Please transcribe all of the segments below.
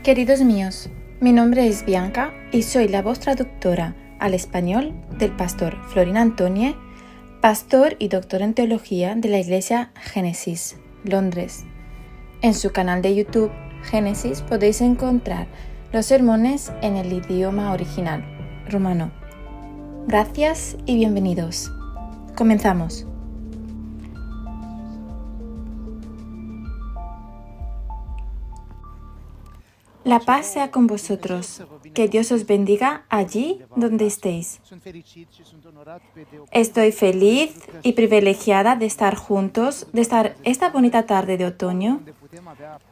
Queridos míos, mi nombre es Bianca y soy la voz traductora al español del pastor Florin Antonie, pastor y doctor en teología de la Iglesia Génesis, Londres. En su canal de YouTube, Génesis, podéis encontrar los sermones en el idioma original, rumano. Gracias y bienvenidos. Comenzamos. La paz sea con vosotros. Que Dios os bendiga allí donde estéis. Estoy feliz y privilegiada de estar juntos, de estar esta bonita tarde de otoño,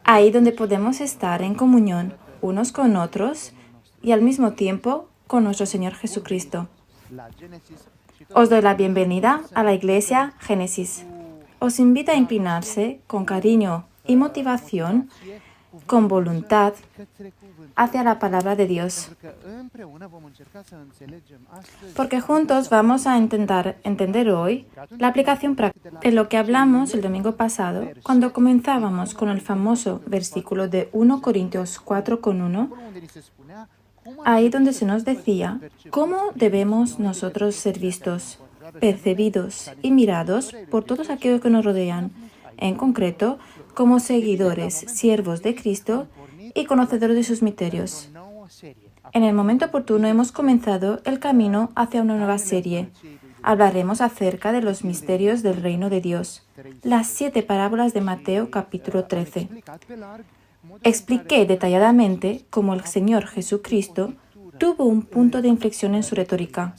ahí donde podemos estar en comunión unos con otros y al mismo tiempo con nuestro Señor Jesucristo. Os doy la bienvenida a la Iglesia Génesis. Os invito a inclinarse con cariño y motivación, con voluntad, hacia la palabra de Dios. Porque juntos vamos a intentar entender hoy la aplicación práctica de lo que hablamos el domingo pasado, cuando comenzábamos con el famoso versículo de 1 Corintios 4:1, ahí donde se nos decía cómo debemos nosotros ser vistos, percibidos y mirados por todos aquellos que nos rodean, en concreto, como seguidores, siervos de Cristo y conocedores de sus misterios. En el momento oportuno hemos comenzado el camino hacia una nueva serie. Hablaremos acerca de los misterios del reino de Dios, las 7 parábolas de Mateo capítulo 13. Expliqué detalladamente cómo el Señor Jesucristo tuvo un punto de inflexión en su retórica,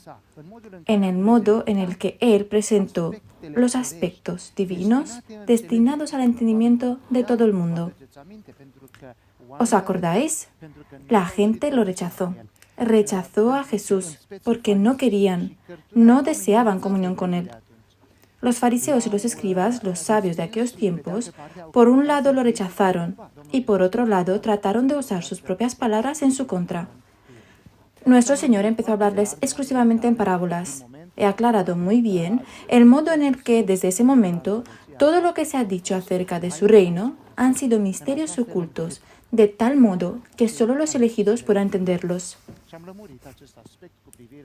en el modo en el que Él presentó los aspectos divinos destinados al entendimiento de todo el mundo. ¿Os acordáis? La gente lo rechazó. Rechazó a Jesús porque no querían, no deseaban comunión con Él. Los fariseos y los escribas, los sabios de aquellos tiempos, por un lado lo rechazaron y por otro lado trataron de usar sus propias palabras en su contra. Nuestro Señor empezó a hablarles exclusivamente en parábolas. He aclarado muy bien el modo en el que, desde ese momento, todo lo que se ha dicho acerca de su reino han sido misterios ocultos, de tal modo que solo los elegidos podrán entenderlos.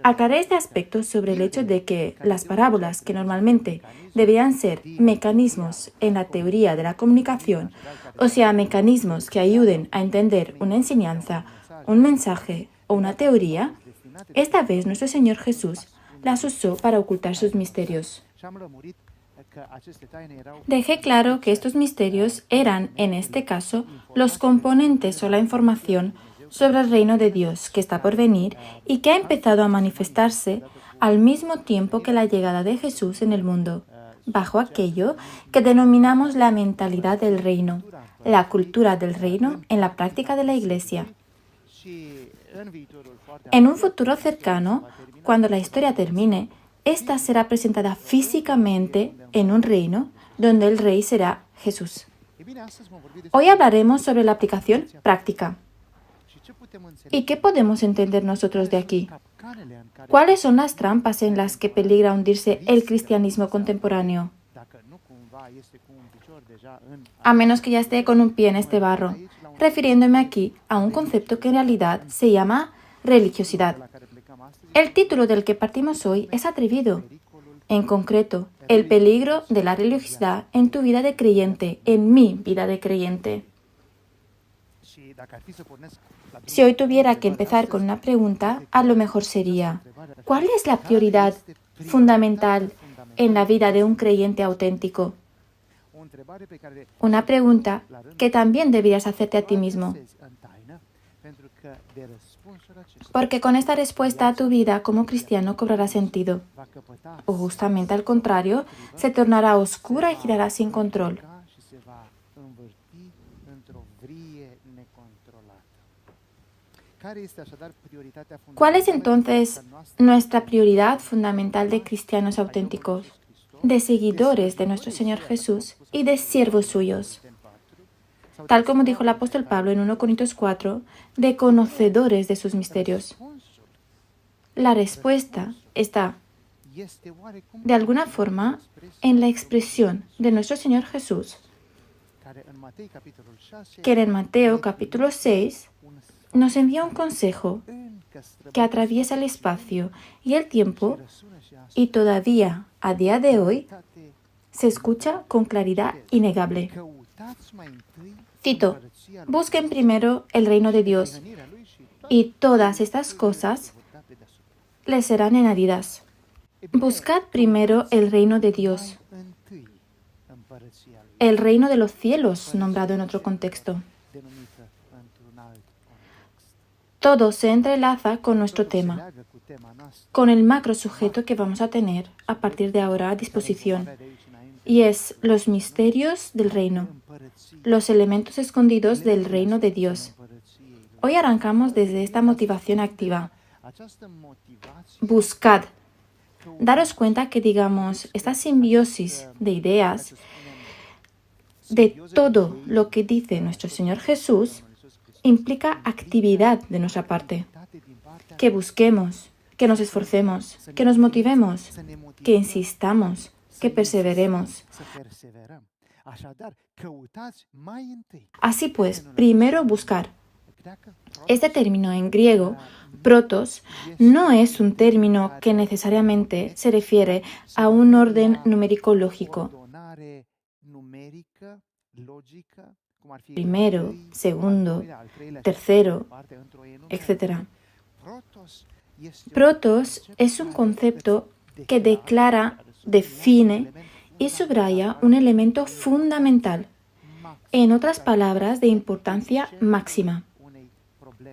Aclaré este aspecto sobre el hecho de que las parábolas, que normalmente deberían ser mecanismos en la teoría de la comunicación, o sea, mecanismos que ayuden a entender una enseñanza, un mensaje o una teoría, esta vez nuestro Señor Jesús las usó para ocultar sus misterios. Dejé claro que estos misterios eran, en este caso, los componentes o la información sobre el reino de Dios que está por venir y que ha empezado a manifestarse al mismo tiempo que la llegada de Jesús en el mundo, bajo aquello que denominamos la mentalidad del reino, la cultura del reino en la práctica de la Iglesia. En un futuro cercano, cuando la historia termine, esta será presentada físicamente en un reino donde el rey será Jesús. Hoy hablaremos sobre la aplicación práctica. ¿Y qué podemos entender nosotros de aquí? ¿Cuáles son las trampas en las que peligra hundirse el cristianismo contemporáneo? A menos que ya esté con un pie en este barro, refiriéndome aquí a un concepto que en realidad se llama religiosidad. El título del que partimos hoy es atrevido. En concreto, el peligro de la religiosidad en tu vida de creyente, en mi vida de creyente. Si hoy tuviera que empezar con una pregunta, a lo mejor sería, ¿cuál es la prioridad fundamental en la vida de un creyente auténtico? Una pregunta que también deberías hacerte a ti mismo. Porque con esta respuesta tu vida como cristiano cobrará sentido. O justamente al contrario, se tornará oscura y girará sin control. ¿Cuál es entonces nuestra prioridad fundamental de cristianos auténticos, de seguidores de nuestro Señor Jesús y de siervos suyos? Tal como dijo el apóstol Pablo en 1 Corintios 4, de conocedores de sus misterios. La respuesta está, de alguna forma, en la expresión de nuestro Señor Jesús, que en Mateo capítulo 6 nos envía un consejo que atraviesa el espacio y el tiempo y todavía a día de hoy se escucha con claridad innegable. Cito, busquen primero el reino de Dios y todas estas cosas les serán añadidas. Buscad primero el reino de Dios, el reino de los cielos, nombrado en otro contexto. Todo se entrelaza con nuestro tema, con el macro sujeto que vamos a tener a partir de ahora a disposición, y es los misterios del reino, los elementos escondidos del reino de Dios. Hoy arrancamos desde esta motivación activa. Buscad. Daros cuenta que, digamos, esta simbiosis de ideas, de todo lo que dice nuestro Señor Jesús, implica actividad de nuestra parte. Que busquemos, que nos esforcemos, que nos motivemos, que insistamos, que perseveremos. Así pues, primero buscar. Este término en griego, protos, no es un término que necesariamente se refiere a un orden numérico lógico. Primero, segundo, tercero, etc. Protos es un concepto que declara, define y subraya un elemento fundamental, en otras palabras, de importancia máxima.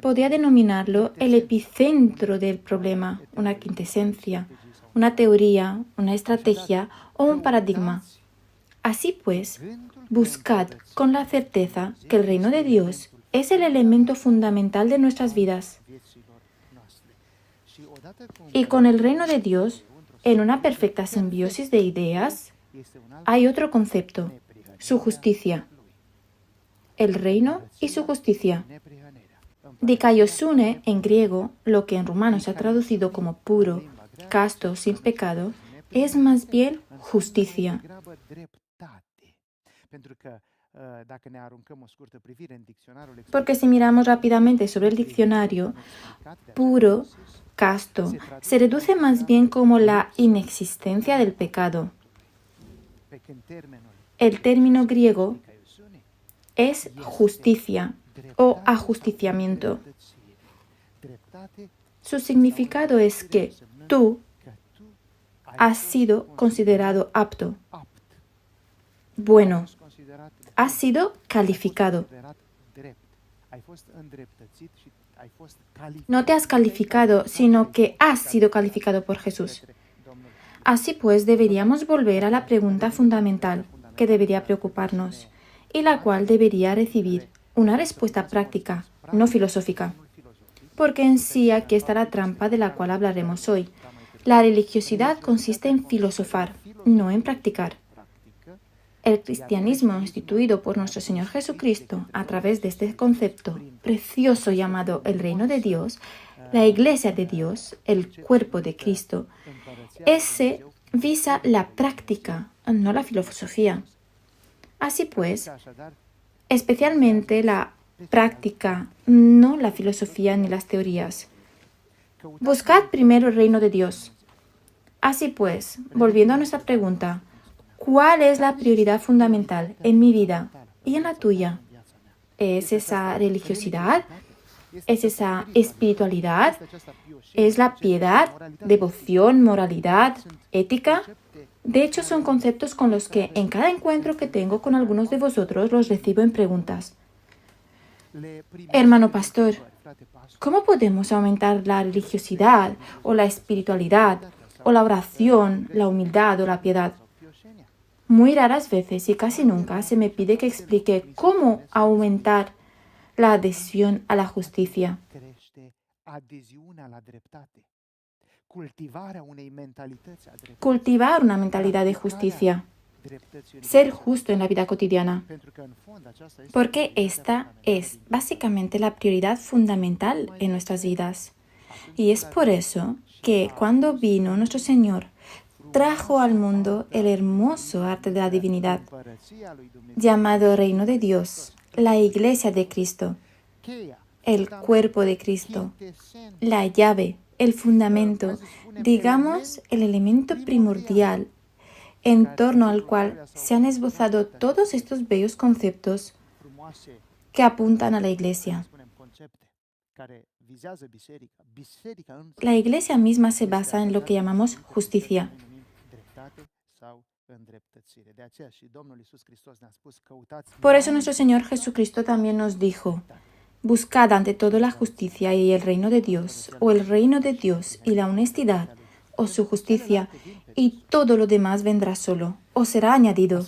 Podría denominarlo el epicentro del problema, una quintesencia, una teoría, una estrategia o un paradigma. Así pues, buscad con la certeza que el reino de Dios es el elemento fundamental de nuestras vidas. Y con el reino de Dios, en una perfecta simbiosis de ideas, hay otro concepto, su justicia. El reino y su justicia. Dikaiosune en griego, lo que en rumano se ha traducido como puro, casto, sin pecado, es más bien justicia. Porque si miramos rápidamente sobre el diccionario, puro, casto, se reduce más bien como la inexistencia del pecado. El término griego es justicia o ajusticiamiento. Su significado es que tú has sido considerado apto. Bueno, has sido calificado. No te has calificado, sino que has sido calificado por Jesús. Así pues, deberíamos volver a la pregunta fundamental que debería preocuparnos y la cual debería recibir una respuesta práctica, no filosófica. Porque en sí aquí está la trampa de la cual hablaremos hoy. La religiosidad consiste en filosofar, no en practicar. El cristianismo instituido por nuestro Señor Jesucristo a través de este concepto precioso llamado el reino de Dios, la iglesia de Dios, el cuerpo de Cristo, ese visa la práctica, no la filosofía. Así pues, especialmente la práctica, no la filosofía ni las teorías. Buscad primero el reino de Dios. Así pues, volviendo a nuestra pregunta, ¿cuál es la prioridad fundamental en mi vida y en la tuya? ¿Es esa religiosidad? ¿Es esa espiritualidad? ¿Es la piedad, devoción, moralidad, ética? De hecho, son conceptos con los que en cada encuentro que tengo con algunos de vosotros los recibo en preguntas. Hermano pastor, ¿cómo podemos aumentar la religiosidad o la espiritualidad o la oración, la humildad o la piedad? Muy raras veces y casi nunca se me pide que explique cómo aumentar la adhesión a la justicia. Cultivar una mentalidad de justicia. Ser justo en la vida cotidiana. Porque esta es básicamente la prioridad fundamental en nuestras vidas. Y es por eso que cuando vino nuestro Señor, trajo al mundo el hermoso arte de la divinidad, llamado Reino de Dios, la Iglesia de Cristo, el cuerpo de Cristo, la llave, el fundamento, digamos el elemento primordial en torno al cual se han esbozado todos estos bellos conceptos que apuntan a la Iglesia. La Iglesia misma se basa en lo que llamamos justicia. Por eso nuestro Señor Jesucristo también nos dijo: buscad ante todo la justicia y el reino de Dios, o el reino de Dios y la honestidad, o su justicia, y todo lo demás vendrá solo, o será añadido.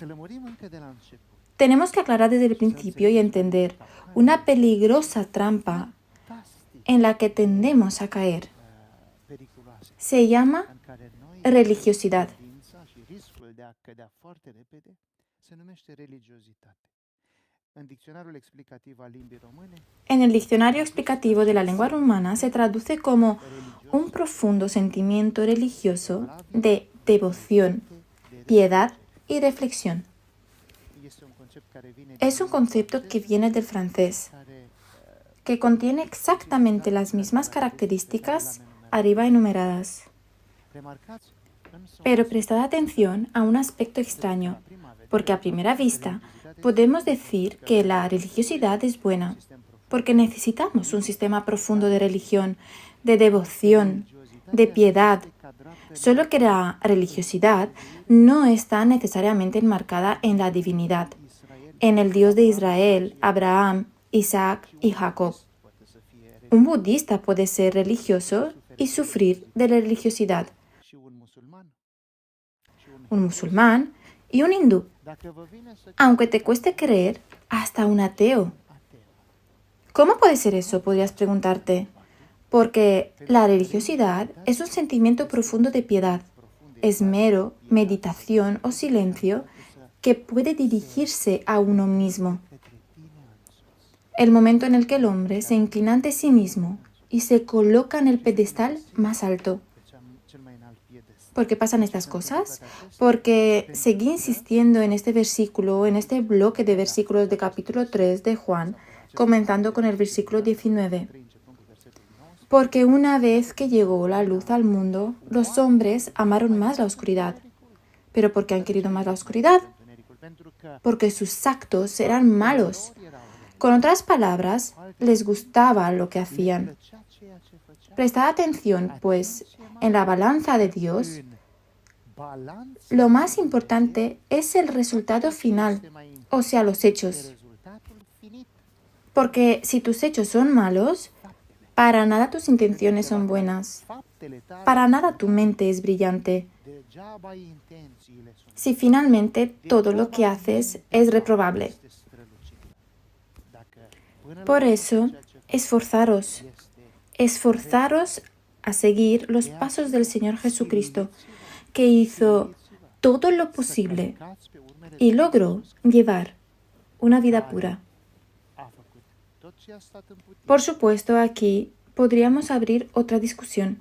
Tenemos que aclarar desde el principio y entender una peligrosa trampa en la que tendemos a caer. Se llama religiosidad. En el diccionario explicativo de la lengua rumana se traduce como un profundo sentimiento religioso de devoción, piedad y reflexión. Es un concepto que viene del francés, que contiene exactamente las mismas características arriba enumeradas. Pero prestad atención a un aspecto extraño, porque a primera vista podemos decir que la religiosidad es buena, porque necesitamos un sistema profundo de religión, de devoción, de piedad. Solo que la religiosidad no está necesariamente enmarcada en la divinidad, en el Dios de Israel, Abraham, Isaac y Jacob. Un budista puede ser religioso y sufrir de la religiosidad. Un musulmán y un hindú. Aunque te cueste creer, hasta un ateo. ¿Cómo puede ser eso?, podrías preguntarte. Porque la religiosidad es un sentimiento profundo de piedad, esmero, meditación o silencio que puede dirigirse a uno mismo. El momento en el que el hombre se inclina ante sí mismo y se coloca en el pedestal más alto. ¿Por qué pasan estas cosas? Porque seguí insistiendo en este versículo, en este bloque de versículos de capítulo 3 de Juan, comenzando con el versículo 19. Porque una vez que llegó la luz al mundo, los hombres amaron más la oscuridad. ¿Pero por qué han querido más la oscuridad? Porque sus actos eran malos. Con otras palabras, les gustaba lo que hacían. Prestad atención, pues, en la balanza de Dios, lo más importante es el resultado final, o sea, los hechos. Porque si tus hechos son malos, para nada tus intenciones son buenas. Para nada tu mente es brillante. Si finalmente todo lo que haces es reprobable. Por eso, esforzaros a seguir los pasos del Señor Jesucristo, que hizo todo lo posible y logró llevar una vida pura. Por supuesto, aquí podríamos abrir otra discusión.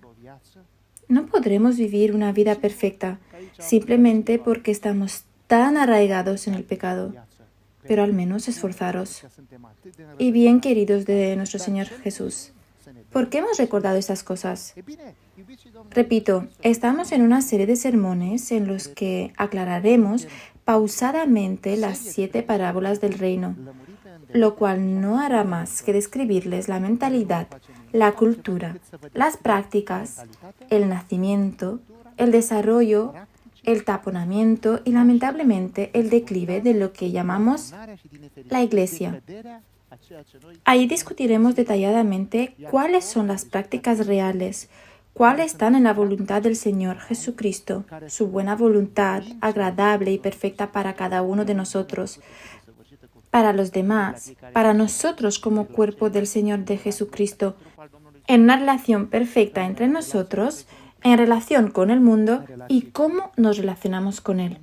No podremos vivir una vida perfecta simplemente porque estamos tan arraigados en el pecado, pero al menos esforzaros. Y bien queridos de nuestro Señor Jesús, ¿por qué hemos recordado estas cosas? Repito, estamos en una serie de sermones en los que aclararemos pausadamente las 7 parábolas del reino, lo cual no hará más que describirles la mentalidad, la cultura, las prácticas, el nacimiento, el desarrollo, el taponamiento y lamentablemente el declive de lo que llamamos la Iglesia. Ahí discutiremos detalladamente cuáles son las prácticas reales, cuáles están en la voluntad del Señor Jesucristo, su buena voluntad, agradable y perfecta para cada uno de nosotros, para los demás, para nosotros como cuerpo del Señor de Jesucristo, en una relación perfecta entre nosotros, en relación con el mundo y cómo nos relacionamos con él.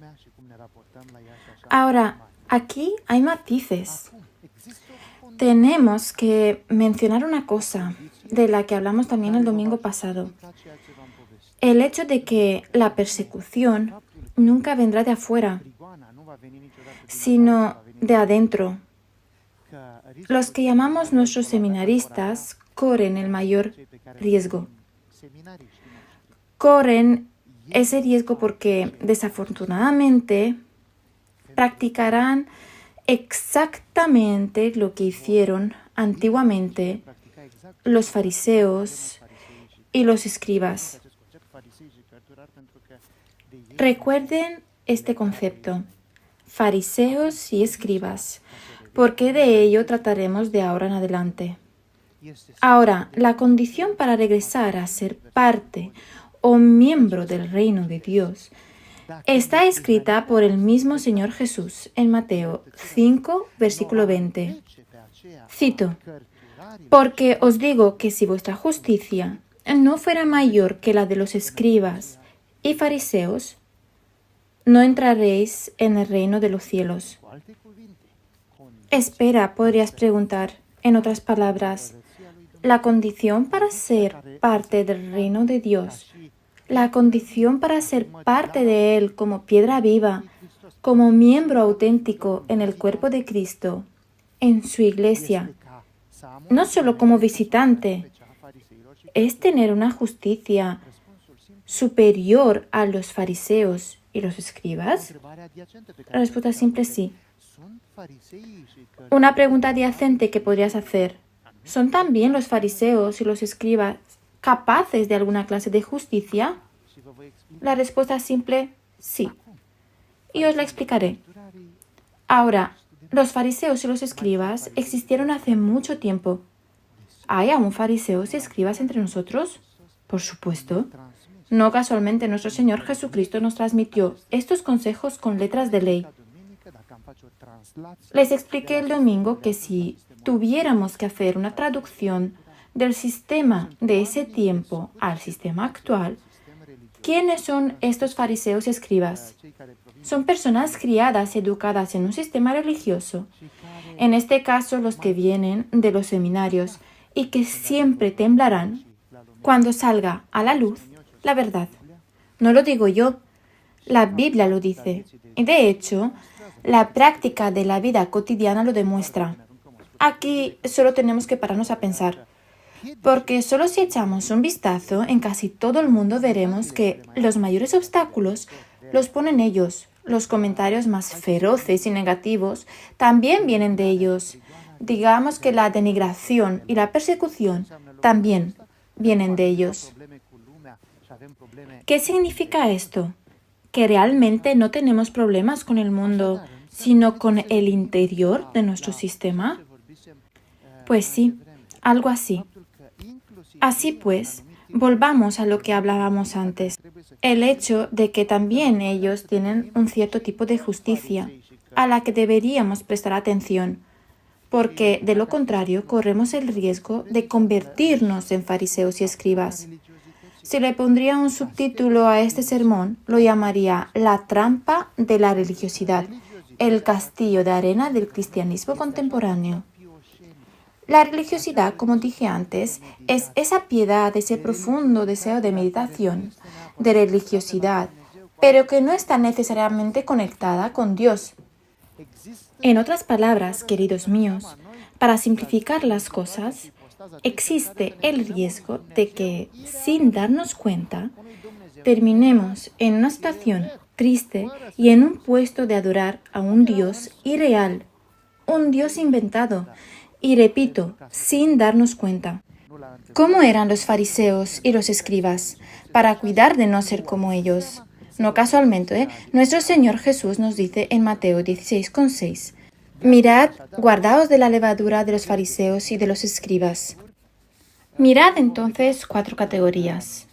Ahora, aquí hay matices. Tenemos que mencionar una cosa de la que hablamos también el domingo pasado. el hecho de que la persecución nunca vendrá de afuera, sino de adentro. Los que llamamos nuestros seminaristas corren el mayor riesgo. Corren ese riesgo porque desafortunadamente practicarán exactamente lo que hicieron antiguamente los fariseos y los escribas. Recuerden este concepto, fariseos y escribas, porque de ello trataremos de ahora en adelante. Ahora, la condición para regresar a ser parte o miembro del reino de Dios está escrita por el mismo Señor Jesús en Mateo 5, versículo 20. Cito, «Porque os digo que si vuestra justicia no fuera mayor que la de los escribas y fariseos, no entraréis en el reino de los cielos». Espera, podrías preguntar, en otras palabras, la condición para ser parte del reino de Dios, la condición para ser parte de Él como piedra viva, como miembro auténtico en el cuerpo de Cristo, en su iglesia, no solo como visitante, es tener una justicia superior a los fariseos y los escribas. La respuesta es simple sí. Una pregunta adyacente que podrías hacer, ¿son también los fariseos y los escribas capaces de alguna clase de justicia? La respuesta es simple sí. Y os la explicaré. Ahora, los fariseos y los escribas existieron hace mucho tiempo. ¿Hay aún fariseos y escribas entre nosotros? Por supuesto. No casualmente nuestro Señor Jesucristo nos transmitió estos consejos con letras de ley. Les expliqué el domingo que si tuviéramos que hacer una traducción del sistema de ese tiempo al sistema actual, ¿quiénes son estos fariseos y escribas? Son personas criadas y educadas en un sistema religioso, en este caso los que vienen de los seminarios y que siempre temblarán cuando salga a la luz la verdad. No lo digo yo, la Biblia lo dice. Y de hecho, la práctica de la vida cotidiana lo demuestra. Aquí solo tenemos que pararnos a pensar, porque solo si echamos un vistazo en casi todo el mundo veremos que los mayores obstáculos los ponen ellos. Los comentarios más feroces y negativos también vienen de ellos. Digamos que la denigración y la persecución también vienen de ellos. ¿Qué significa esto? Que realmente no tenemos problemas con el mundo, sino con el interior de nuestro sistema. Pues sí, algo así. Así pues, volvamos a lo que hablábamos antes. El hecho de que también ellos tienen un cierto tipo de justicia a la que deberíamos prestar atención, porque de lo contrario corremos el riesgo de convertirnos en fariseos y escribas. Si le pondría un subtítulo a este sermón, lo llamaría La trampa de la religiosidad, el castillo de arena del cristianismo contemporáneo. La religiosidad, como dije antes, es esa piedad, ese profundo deseo de meditación, de religiosidad, pero que no está necesariamente conectada con Dios. En otras palabras, queridos míos, para simplificar las cosas, existe el riesgo de que, sin darnos cuenta, terminemos en una situación triste y en un puesto de adorar a un Dios irreal, un Dios inventado, y repito, sin darnos cuenta. ¿Cómo eran los fariseos y los escribas para cuidar de no ser como ellos? No casualmente, nuestro Señor Jesús nos dice en Mateo 16,6, «Mirad, guardaos de la levadura de los fariseos y de los escribas». Mirad entonces 4 categorías.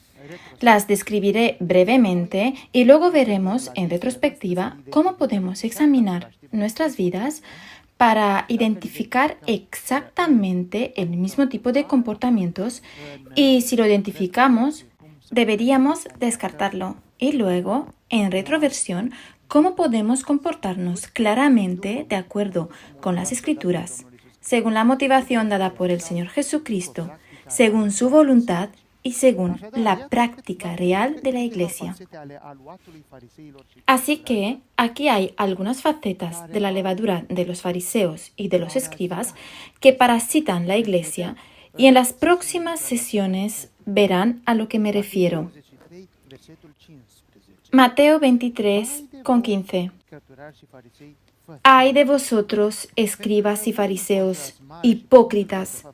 Las describiré brevemente y luego veremos en retrospectiva cómo podemos examinar nuestras vidas para identificar exactamente el mismo tipo de comportamientos y si lo identificamos, deberíamos descartarlo. Y luego, en retroversión, cómo podemos comportarnos claramente de acuerdo con las Escrituras, según la motivación dada por el Señor Jesucristo, según su voluntad y según la práctica real de la Iglesia. Así que aquí hay algunas facetas de la levadura de los fariseos y de los escribas que parasitan la Iglesia, y en las próximas sesiones verán a lo que me refiero. Mateo 23, con 15. Ay de vosotros, escribas y fariseos, hipócritas,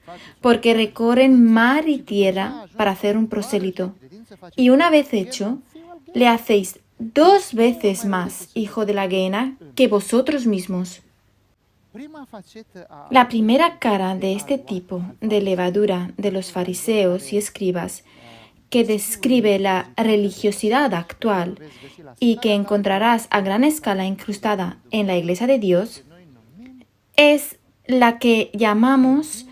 porque recorren mar y tierra para hacer un prosélito, y una vez hecho, le hacéis 2 veces más hijo de la gehenna que vosotros mismos. La primera cara de este tipo de levadura de los fariseos y escribas, que describe la religiosidad actual y que encontrarás a gran escala incrustada en la Iglesia de Dios, es la que llamamos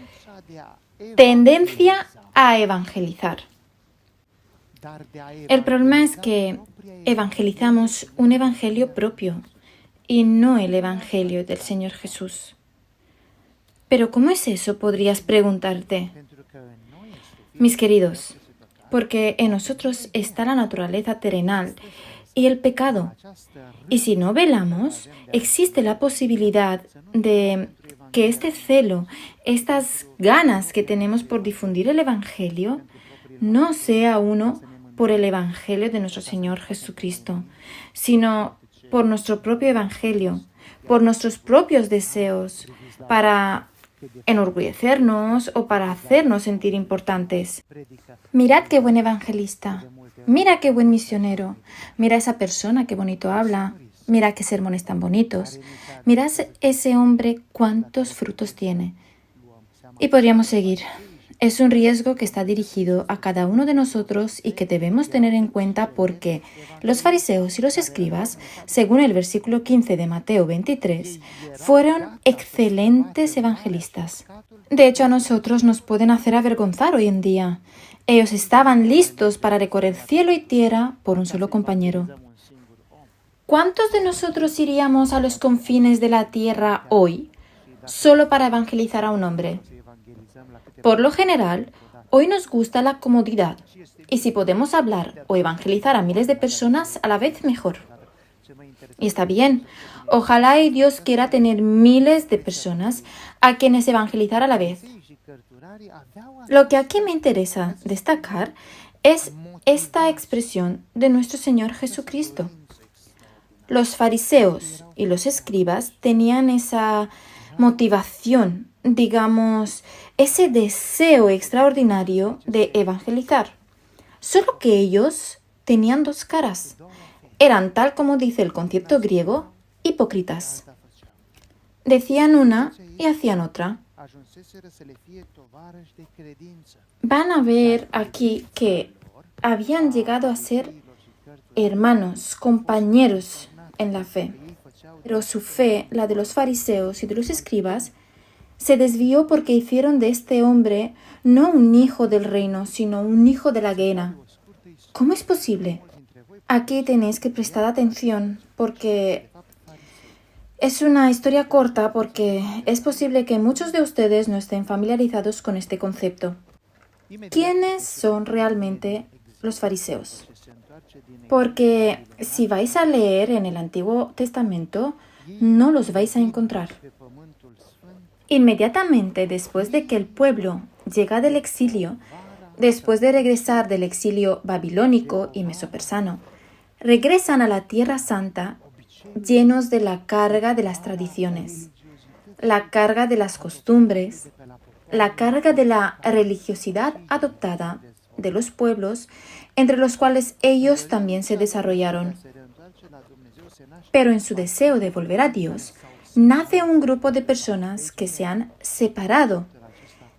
tendencia a evangelizar. El problema es que evangelizamos un evangelio propio y no el evangelio del Señor Jesús. ¿Pero cómo es eso?, podrías preguntarte. Mis queridos, porque en nosotros está la naturaleza terrenal y el pecado. Y si no velamos, existe la posibilidad de que este celo, estas ganas que tenemos por difundir el Evangelio, no sea uno por el Evangelio de nuestro Señor Jesucristo, sino por nuestro propio Evangelio, por nuestros propios deseos, para enorgullecernos o para hacernos sentir importantes. Mirad qué buen evangelista, mira qué buen misionero, mira esa persona qué bonito habla, mira qué sermones tan bonitos, mirad ese hombre cuántos frutos tiene. Y podríamos seguir. Es un riesgo que está dirigido a cada uno de nosotros y que debemos tener en cuenta porque los fariseos y los escribas, según el versículo 15 de Mateo 23, fueron excelentes evangelistas. De hecho, a nosotros nos pueden hacer avergonzar hoy en día. Ellos estaban listos para recorrer cielo y tierra por un solo compañero. ¿Cuántos de nosotros iríamos a los confines de la tierra hoy solo para evangelizar a un hombre? Por lo general, hoy nos gusta la comodidad, y si podemos hablar o evangelizar a miles de personas a la vez, mejor. Y está bien, ojalá y Dios quiera tener miles de personas a quienes evangelizar a la vez. Lo que aquí me interesa destacar es esta expresión de nuestro Señor Jesucristo. Los fariseos y los escribas tenían esa motivación, digamos, ese deseo extraordinario de evangelizar. Solo que ellos tenían 2 caras. Eran, tal como dice el concepto griego, hipócritas. Decían una y hacían otra. Van a ver aquí que habían llegado a ser hermanos, compañeros en la fe. Pero su fe, la de los fariseos y de los escribas, se desvió porque hicieron de este hombre no un hijo del reino, sino un hijo de la gehenna. ¿Cómo es posible? Aquí tenéis que prestar atención porque es una historia corta, porque es posible que muchos de ustedes no estén familiarizados con este concepto. ¿Quiénes son realmente los fariseos? Porque si vais a leer en el Antiguo Testamento, no los vais a encontrar. Inmediatamente después de que el pueblo llega del exilio, después de regresar del exilio babilónico y mesopersano, regresan a la Tierra Santa llenos de la carga de las tradiciones, la carga de las costumbres, la carga de la religiosidad adoptada de los pueblos entre los cuales ellos también se desarrollaron. Pero en su deseo de volver a Dios, nace un grupo de personas que se han separado,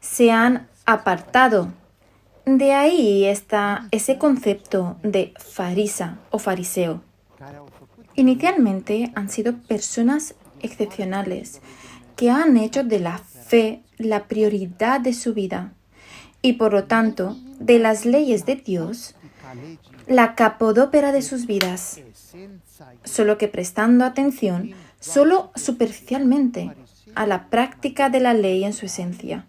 se han apartado. De ahí está ese concepto de farisa o fariseo. Inicialmente han sido personas excepcionales que han hecho de la fe la prioridad de su vida y por lo tanto de las leyes de Dios la capodópera de sus vidas, solo que prestando atención solo superficialmente a la práctica de la ley en su esencia.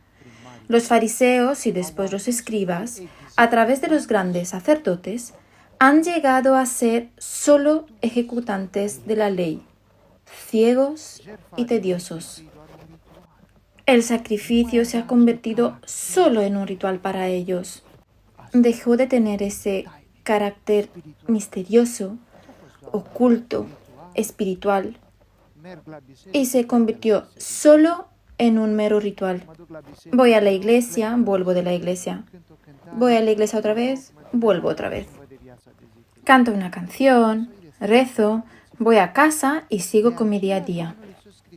Los fariseos y después los escribas a través de los grandes sacerdotes, han llegado a ser solo ejecutantes de la ley, ciegos y tediosos. El sacrificio se ha convertido solo en un ritual para ellos. Dejó de tener ese carácter misterioso, oculto, espiritual, y se convirtió solo en un mero ritual. Voy a la iglesia, vuelvo de la iglesia. Voy a la iglesia otra vez, vuelvo otra vez. Canto una canción, rezo, voy a casa y sigo con mi día a día.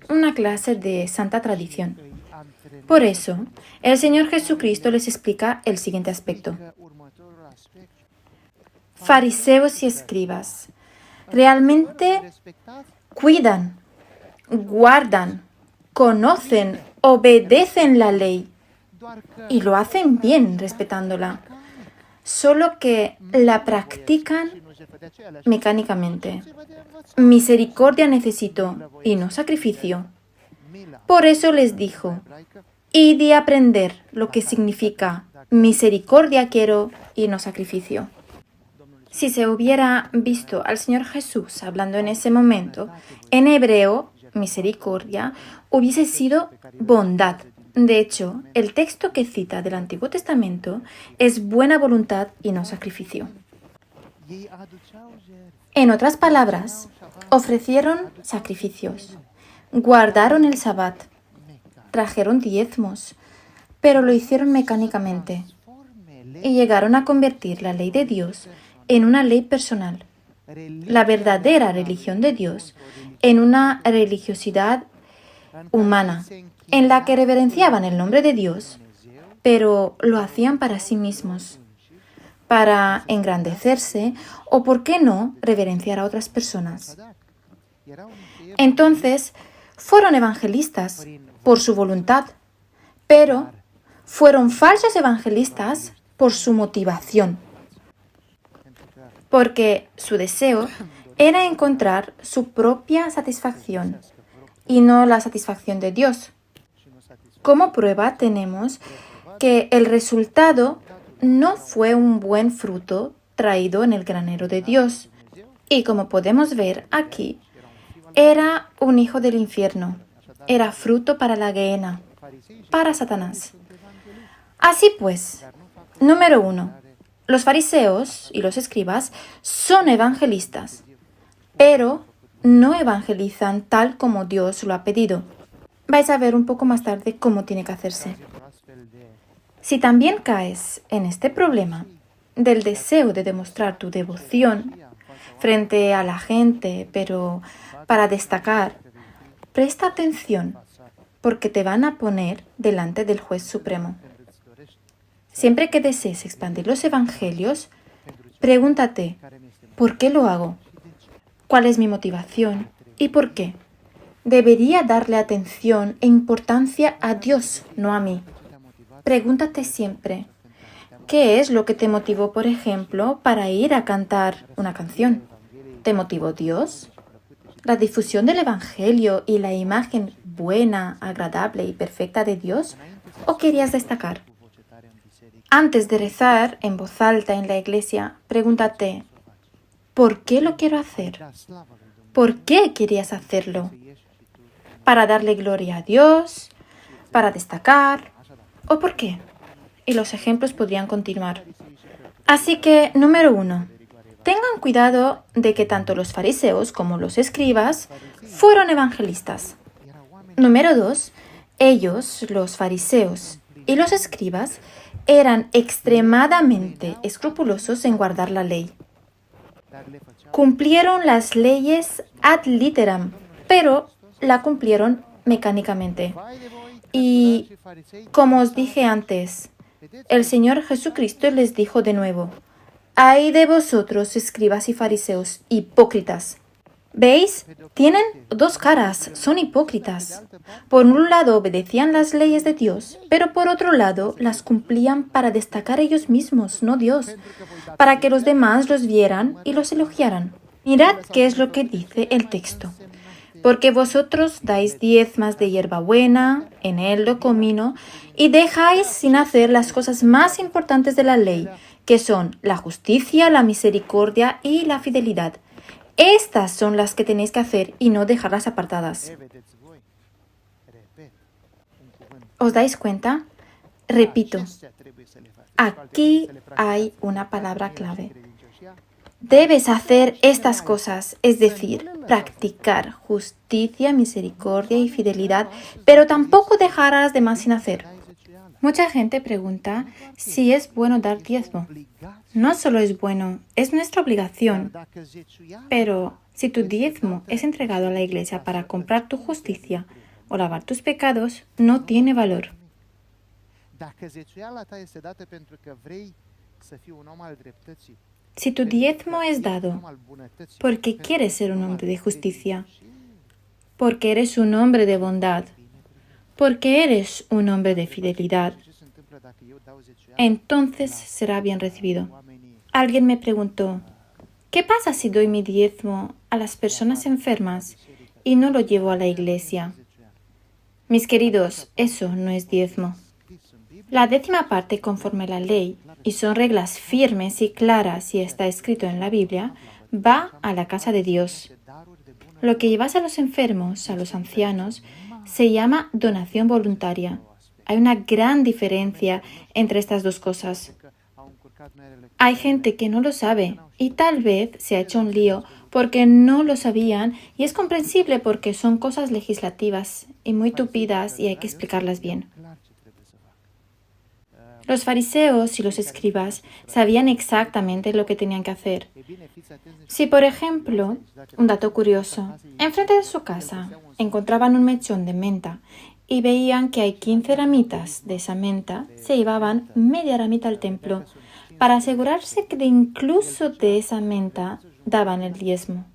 Una clase de santa tradición. Por eso, el Señor Jesucristo les explica el siguiente aspecto. Fariseos y escribas, realmente cuidan, guardan, conocen, obedecen la ley y lo hacen bien respetándola, solo que la practican mecánicamente. Misericordia necesito y no sacrificio. Por eso les dijo, id y aprender lo que significa misericordia quiero y no sacrificio. Si se hubiera visto al Señor Jesús hablando en ese momento, en hebreo, misericordia hubiese sido bondad. De hecho, el texto que cita del Antiguo Testamento es buena voluntad y no sacrificio. En otras palabras, ofrecieron sacrificios, guardaron el Sabbat, trajeron diezmos, pero lo hicieron mecánicamente y llegaron a convertir la ley de Dios en una ley personal, la verdadera religión de Dios en una religiosidad humana, en la que reverenciaban el nombre de Dios, pero lo hacían para sí mismos, para engrandecerse o, por qué no, reverenciar a otras personas. Entonces, fueron evangelistas por su voluntad, pero fueron falsos evangelistas por su motivación, porque su deseo era encontrar su propia satisfacción y no la satisfacción de Dios. Como prueba tenemos que el resultado no fue un buen fruto traído en el granero de Dios. Y como podemos ver aquí, era un hijo del infierno. Era fruto para la gehenna, para Satanás. Así pues, número 1. Los fariseos y los escribas son evangelistas, pero no evangelizan tal como Dios lo ha pedido. Vais a ver un poco más tarde cómo tiene que hacerse. Si también caes en este problema del deseo de demostrar tu devoción frente a la gente, pero para destacar, presta atención porque te van a poner delante del juez supremo. Siempre que desees expandir los evangelios, pregúntate, ¿por qué lo hago? ¿Cuál es mi motivación? ¿Y por qué? Debería darle atención e importancia a Dios, no a mí. Pregúntate siempre, ¿qué es lo que te motivó, por ejemplo, para ir a cantar una canción? ¿Te motivó Dios? ¿La difusión del Evangelio y la imagen buena, agradable y perfecta de Dios? ¿O querías destacar? Antes de rezar en voz alta en la iglesia, pregúntate, ¿por qué lo quiero hacer? ¿Por qué querías hacerlo? ¿Para darle gloria a Dios? ¿Para destacar? ¿O por qué? Y los ejemplos podrían continuar. Así que, número 1. Tengan cuidado de que tanto los fariseos como los escribas fueron evangelistas. Número 2. Ellos, los fariseos y los escribas, eran extremadamente escrupulosos en guardar la ley. Cumplieron las leyes ad literam, pero la cumplieron mecánicamente. Y, como os dije antes, el Señor Jesucristo les dijo de nuevo, ¡ay de vosotros, escribas y fariseos, hipócritas! ¿Veis? Tienen dos caras, son hipócritas. Por un lado obedecían las leyes de Dios, pero por otro lado las cumplían para destacar ellos mismos, no Dios, para que los demás los vieran y los elogiaran. Mirad qué es lo que dice el texto. Porque vosotros dais diezmas de hierbabuena, eneldo, comino, y dejáis sin hacer las cosas más importantes de la ley, que son la justicia, la misericordia y la fidelidad. Estas son las que tenéis que hacer y no dejarlas apartadas. ¿Os dais cuenta? Repito, aquí hay una palabra clave. Debes hacer estas cosas, es decir, practicar justicia, misericordia y fidelidad, pero tampoco dejar a las demás sin hacer. Mucha gente pregunta si es bueno dar diezmo. No solo es bueno, es nuestra obligación. Pero si tu diezmo es entregado a la iglesia para comprar tu justicia o lavar tus pecados, no tiene valor. Si tu diezmo es dado porque quieres ser un hombre de justicia, porque eres un hombre de bondad, porque eres un hombre de fidelidad, entonces será bien recibido. Alguien me preguntó, ¿qué pasa si doy mi diezmo a las personas enfermas y no lo llevo a la iglesia? Mis queridos, eso no es diezmo. La 10ª parte conforme la ley, y son reglas firmes y claras y está escrito en la Biblia, va a la casa de Dios. Lo que llevas a los enfermos, a los ancianos, se llama donación voluntaria. Hay una gran diferencia entre estas dos cosas. Hay gente que no lo sabe y tal vez se ha hecho un lío porque no lo sabían y es comprensible porque son cosas legislativas y muy tupidas y hay que explicarlas bien. Los fariseos y los escribas sabían exactamente lo que tenían que hacer. Si, por ejemplo, un dato curioso, enfrente de su casa encontraban un mechón de menta y veían que hay 15 ramitas de esa menta, se llevaban media ramita al templo para asegurarse que incluso de esa menta daban el diezmo.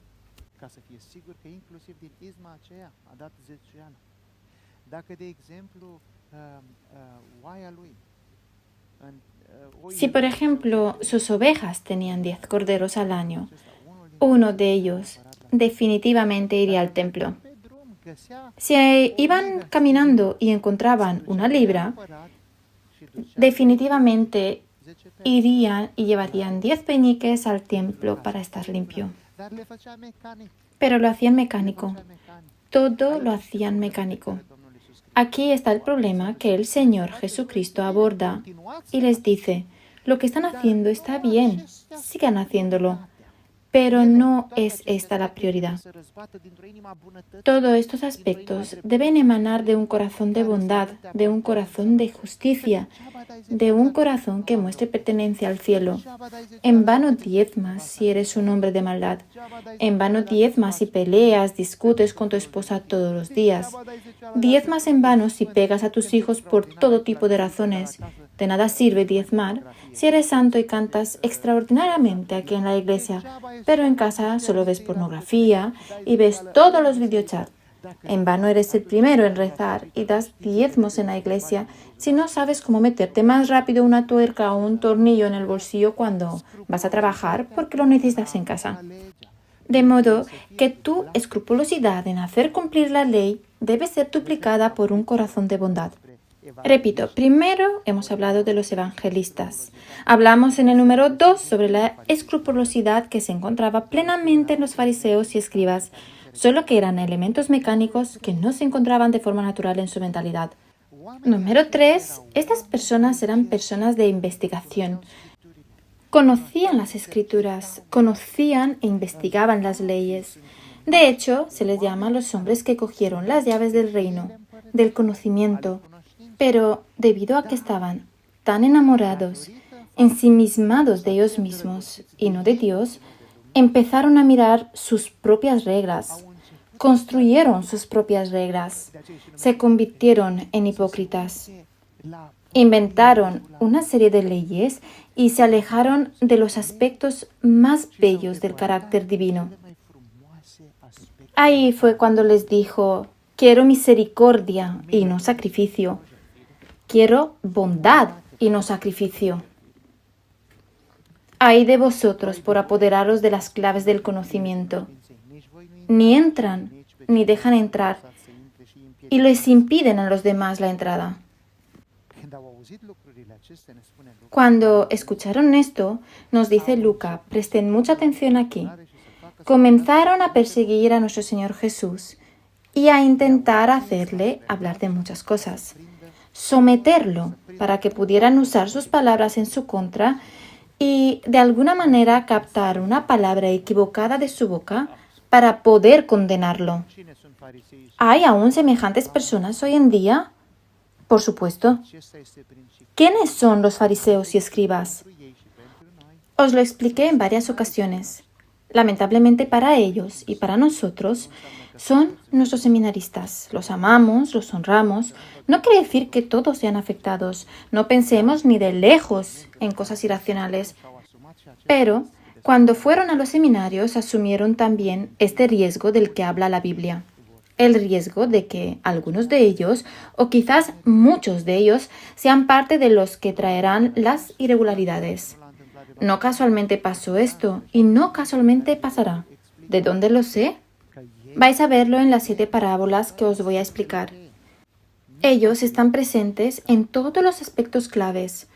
Si, por ejemplo, sus ovejas tenían 10 corderos al año, uno de ellos definitivamente iría al templo. Si iban caminando y encontraban una libra, definitivamente irían y llevarían 10 peniques al templo para estar limpio. Pero lo hacían mecánico. Todo lo hacían mecánico. Aquí está el problema que el Señor Jesucristo aborda y les dice, lo que están haciendo está bien, sigan haciéndolo, pero no es esta la prioridad. Todos estos aspectos deben emanar de un corazón de bondad, de un corazón de justicia, de un corazón que muestre pertenencia al cielo. En vano diezmas si eres un hombre de maldad. En vano diezmas si peleas, discutes con tu esposa todos los días. Diezmas en vano si pegas a tus hijos por todo tipo de razones. De nada sirve diezmar si eres santo y cantas extraordinariamente aquí en la iglesia, pero en casa solo ves pornografía y ves todos los videochats. En vano eres el primero en rezar y das diezmos en la iglesia si no sabes cómo meterte más rápido una tuerca o un tornillo en el bolsillo cuando vas a trabajar porque lo necesitas en casa. De modo que tu escrupulosidad en hacer cumplir la ley debe ser duplicada por un corazón de bondad. Repito, primero hemos hablado de los evangelistas. Hablamos en el número 2 sobre la escrupulosidad que se encontraba plenamente en los fariseos y escribas, solo que eran elementos mecánicos que no se encontraban de forma natural en su mentalidad. Número 3, estas personas eran personas de investigación. Conocían las escrituras, conocían e investigaban las leyes. De hecho, se les llama a los hombres que cogieron las llaves del reino, del conocimiento. Pero debido a que estaban tan enamorados, ensimismados de ellos mismos y no de Dios, empezaron a mirar sus propias reglas, construyeron sus propias reglas, se convirtieron en hipócritas, inventaron una serie de leyes y se alejaron de los aspectos más bellos del carácter divino. Ahí fue cuando les dijo, quiero misericordia y no sacrificio. Quiero bondad y no sacrificio. Ay de vosotros por apoderaros de las claves del conocimiento. Ni entran, ni dejan entrar, y les impiden a los demás la entrada. Cuando escucharon esto, nos dice Lucas, presten mucha atención aquí, comenzaron a perseguir a nuestro Señor Jesús y a intentar hacerle hablar de muchas cosas, someterlo para que pudieran usar sus palabras en su contra y de alguna manera captar una palabra equivocada de su boca para poder condenarlo. ¿Hay aún semejantes personas hoy en día? Por supuesto. ¿Quiénes son los fariseos y escribas? Os lo expliqué en varias ocasiones. Lamentablemente para ellos y para nosotros son nuestros seminaristas. Los amamos, los honramos. No quiere decir que todos sean afectados. No pensemos ni de lejos en cosas irracionales. Pero cuando fueron a los seminarios asumieron también este riesgo del que habla la Biblia. El riesgo de que algunos de ellos, o quizás muchos de ellos, sean parte de los que traerán las irregularidades. No casualmente pasó esto y no casualmente pasará. ¿De dónde lo sé? Vais a verlo en las 7 parábolas que os voy a explicar. Ellos están presentes en todos los aspectos claves,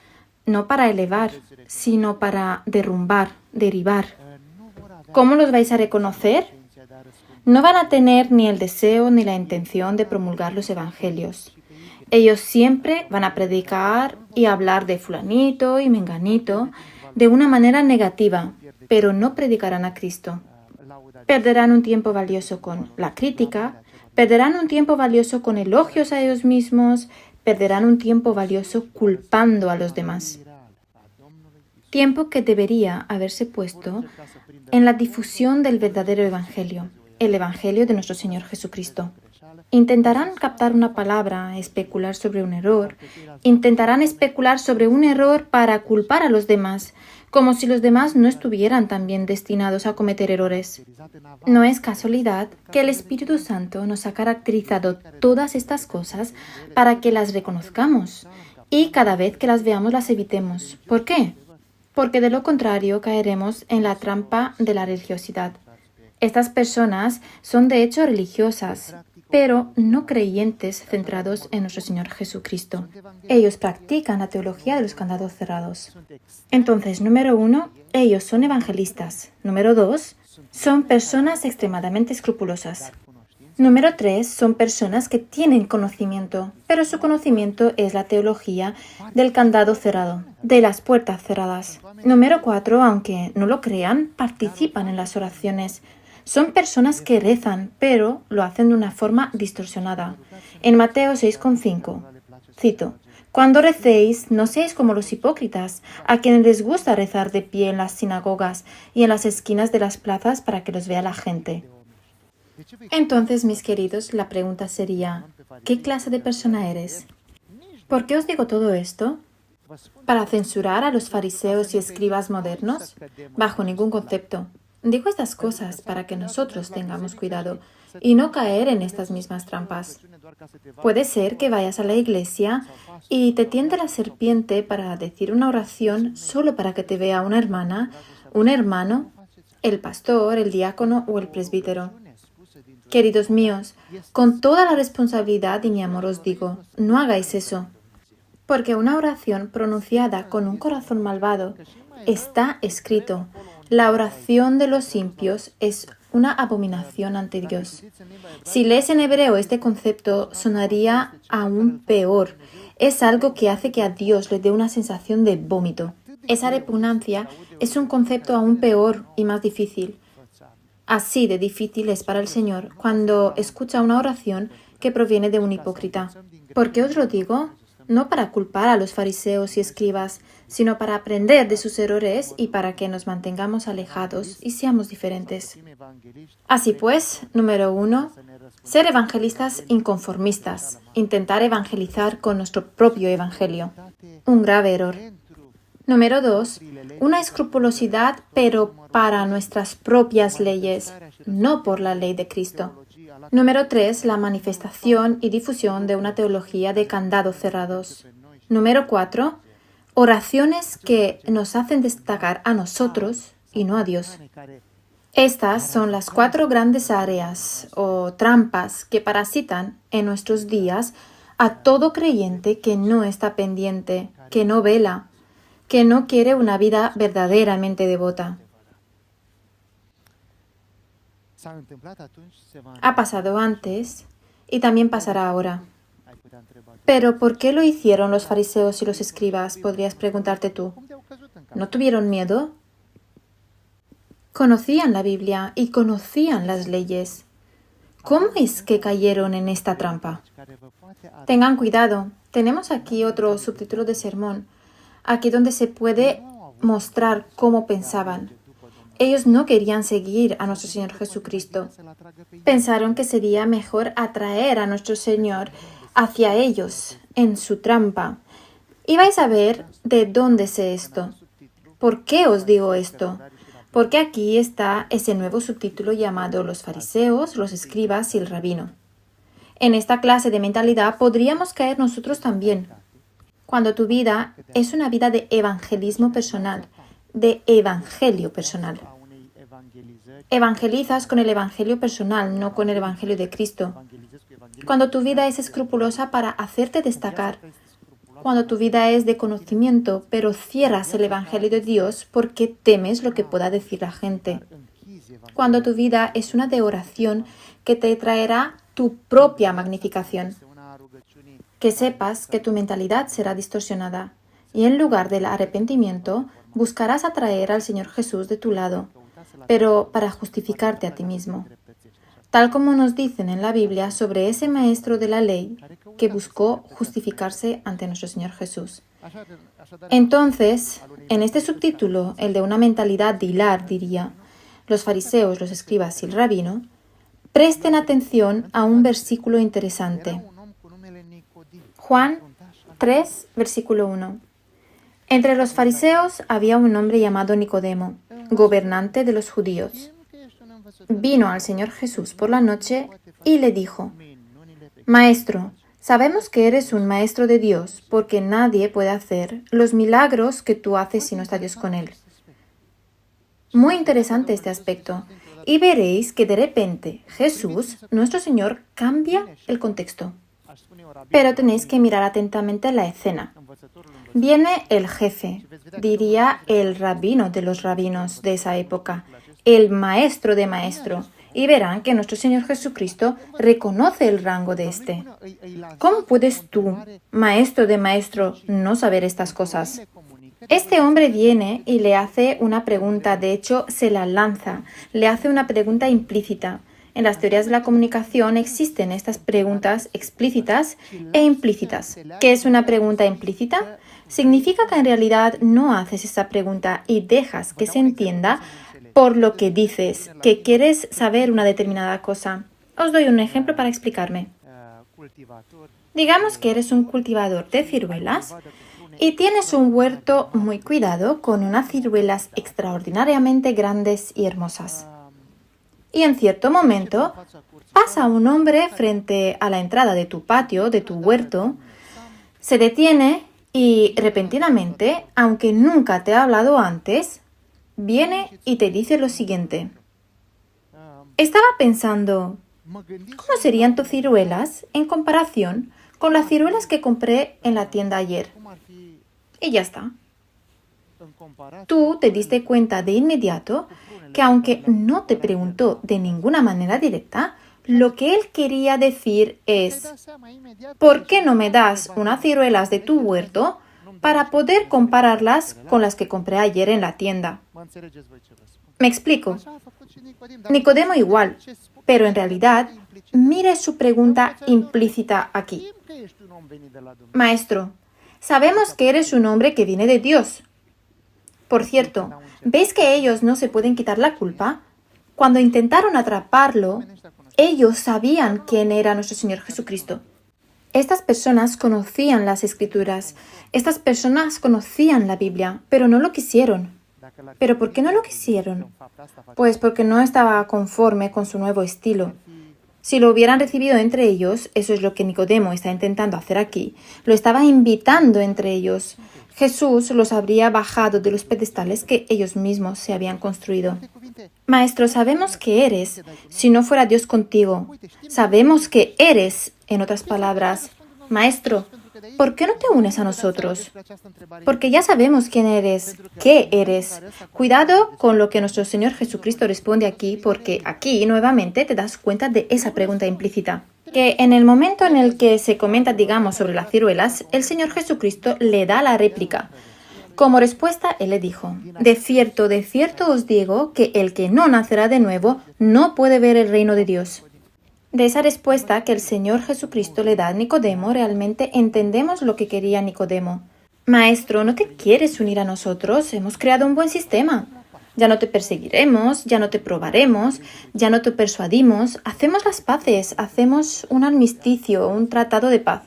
no para elevar, sino para derrumbar, derivar. ¿Cómo los vais a reconocer? No van a tener ni el deseo ni la intención de promulgar los evangelios. Ellos siempre van a predicar y hablar de fulanito y menganito de una manera negativa, pero no predicarán a Cristo. Perderán un tiempo valioso con la crítica, perderán un tiempo valioso con elogios a ellos mismos, perderán un tiempo valioso culpando a los demás. Tiempo que debería haberse puesto en la difusión del verdadero evangelio, el evangelio de nuestro Señor Jesucristo. Intentarán captar una palabra, especular sobre un error. Intentarán especular sobre un error para culpar a los demás, como si los demás no estuvieran también destinados a cometer errores. No es casualidad que el Espíritu Santo nos ha caracterizado todas estas cosas para que las reconozcamos y cada vez que las veamos las evitemos. ¿Por qué? Porque de lo contrario caeremos en la trampa de la religiosidad. Estas personas son de hecho religiosas, pero no creyentes centrados en nuestro Señor Jesucristo. Ellos practican la teología de los candados cerrados. Entonces, número 1, ellos son evangelistas. Número 2, son personas extremadamente escrupulosas. Número 3, son personas que tienen conocimiento, pero su conocimiento es la teología del candado cerrado, de las puertas cerradas. Número 4, aunque no lo crean, participan en las oraciones. Son personas que rezan, pero lo hacen de una forma distorsionada. En Mateo 6,5, cito, «Cuando recéis, no seáis como los hipócritas, a quienes les gusta rezar de pie en las sinagogas y en las esquinas de las plazas para que los vea la gente». Entonces, mis queridos, la pregunta sería, ¿qué clase de persona eres? ¿Por qué os digo todo esto? ¿Para censurar a los fariseos y escribas modernos? Bajo ningún concepto. Digo estas cosas para que nosotros tengamos cuidado y no caer en estas mismas trampas. Puede ser que vayas a la iglesia y te tiente la serpiente para decir una oración solo para que te vea una hermana, un hermano, el pastor, el diácono o el presbítero. Queridos míos, con toda la responsabilidad y mi amor os digo, no hagáis eso. Porque una oración pronunciada con un corazón malvado está escrito. La oración de los impios es una abominación ante Dios. Si lees en hebreo este concepto, sonaría aún peor. Es algo que hace que a Dios le dé una sensación de vómito. Esa repugnancia es un concepto aún peor y más difícil. Así de difícil es para el Señor cuando escucha una oración que proviene de un hipócrita. ¿Por qué os lo digo? No para culpar a los fariseos y escribas, sino para aprender de sus errores y para que nos mantengamos alejados y seamos diferentes. Así pues, número 1, ser evangelistas inconformistas, intentar evangelizar con nuestro propio evangelio. Un grave error. Número 2, una escrupulosidad, pero para nuestras propias leyes, no por la ley de Cristo. Número 3, la manifestación y difusión de una teología de candados cerrados. Número 4, oraciones que nos hacen destacar a nosotros y no a Dios. Estas son las 4 grandes áreas o trampas que parasitan en nuestros días a todo creyente que no está pendiente, que no vela, que no quiere una vida verdaderamente devota. Ha pasado antes y también pasará ahora. Pero ¿por qué lo hicieron los fariseos y los escribas? Podrías preguntarte tú. ¿No tuvieron miedo? Conocían la Biblia y conocían las leyes. ¿Cómo es que cayeron en esta trampa? Tengan cuidado. Tenemos aquí otro subtítulo de sermón, aquí donde se puede mostrar cómo pensaban. Ellos no querían seguir a nuestro Señor Jesucristo. Pensaron que sería mejor atraer a nuestro Señor hacia ellos, en su trampa. Y vais a ver de dónde sé esto. ¿Por qué os digo esto? Porque aquí está ese nuevo subtítulo llamado Los fariseos, los escribas y el rabino. En esta clase de mentalidad podríamos caer nosotros también. Cuando tu vida es una vida de evangelismo personal, de evangelio personal. Evangelizas con el evangelio personal, no con el evangelio de Cristo. Cuando tu vida es escrupulosa para hacerte destacar. Cuando tu vida es de conocimiento, pero cierras el evangelio de Dios porque temes lo que pueda decir la gente. Cuando tu vida es una de oración que te traerá tu propia magnificación. Que sepas que tu mentalidad será distorsionada y en lugar del arrepentimiento buscarás atraer al Señor Jesús de tu lado, pero para justificarte a ti mismo. Tal como nos dicen en la Biblia sobre ese maestro de la ley que buscó justificarse ante nuestro Señor Jesús. Entonces, en este subtítulo, el de una mentalidad de hilar, diría, los fariseos, los escribas y el rabino, presten atención a un versículo interesante. Juan 3, versículo 1. Entre los fariseos había un hombre llamado Nicodemo, gobernante de los judíos. Vino al Señor Jesús por la noche y le dijo, Maestro, sabemos que eres un maestro de Dios, porque nadie puede hacer los milagros que tú haces si no está Dios con él. Muy interesante este aspecto. Y veréis que de repente Jesús, nuestro Señor, cambia el contexto. Pero tenéis que mirar atentamente la escena. Viene el jefe, diría el rabino de los rabinos de esa época, el maestro de maestro, y verán que nuestro Señor Jesucristo reconoce el rango de este. ¿Cómo puedes tú, maestro de maestro, no saber estas cosas? Este hombre viene y le hace una pregunta, de hecho se la lanza, le hace una pregunta implícita. En las teorías de la comunicación existen estas preguntas explícitas e implícitas. ¿Qué es una pregunta implícita? Significa que en realidad no haces esa pregunta y dejas que se entienda por lo que dices, que quieres saber una determinada cosa. Os doy un ejemplo para explicarme. Digamos que eres un cultivador de ciruelas y tienes un huerto muy cuidado con unas ciruelas extraordinariamente grandes y hermosas. Y en cierto momento pasa un hombre frente a la entrada de tu patio, de tu huerto, se detiene y repentinamente, aunque nunca te ha hablado antes, viene y te dice lo siguiente. Estaba pensando, ¿cómo serían tus ciruelas en comparación con las ciruelas que compré en la tienda ayer? Y ya está. Tú te diste cuenta de inmediato que aunque no te preguntó de ninguna manera directa, lo que él quería decir es, ¿por qué no me das unas ciruelas de tu huerto para poder compararlas con las que compré ayer en la tienda? Me explico. Nicodemo igual, pero en realidad, mire su pregunta implícita aquí. Maestro, sabemos que eres un hombre que viene de Dios. Por cierto, ¿veis que ellos no se pueden quitar la culpa? Cuando intentaron atraparlo, ellos sabían quién era nuestro Señor Jesucristo. Estas personas conocían las Escrituras, estas personas conocían la Biblia, pero no lo quisieron. ¿Pero por qué no lo quisieron? Pues porque no estaba conforme con su nuevo estilo. Si lo hubieran recibido entre ellos, eso es lo que Nicodemo está intentando hacer aquí, lo estaba invitando entre ellos. Jesús los habría bajado de los pedestales que ellos mismos se habían construido. Maestro, sabemos que eres, si no fuera Dios contigo. Sabemos que eres, en otras palabras, Maestro, ¿por qué no te unes a nosotros? Porque ya sabemos quién eres, qué eres. Cuidado con lo que nuestro Señor Jesucristo responde aquí, porque aquí nuevamente te das cuenta de esa pregunta implícita. Que en el momento en el que se comenta, digamos, sobre las ciruelas, el Señor Jesucristo le da la réplica. Como respuesta, Él le dijo, de cierto os digo que el que no nacerá de nuevo no puede ver el reino de Dios. De esa respuesta que el Señor Jesucristo le da a Nicodemo, realmente entendemos lo que quería Nicodemo. Maestro, ¿no te quieres unir a nosotros? Hemos creado un buen sistema. Ya no te perseguiremos, ya no te probaremos, ya no te persuadimos, hacemos las paces, hacemos un armisticio, un tratado de paz.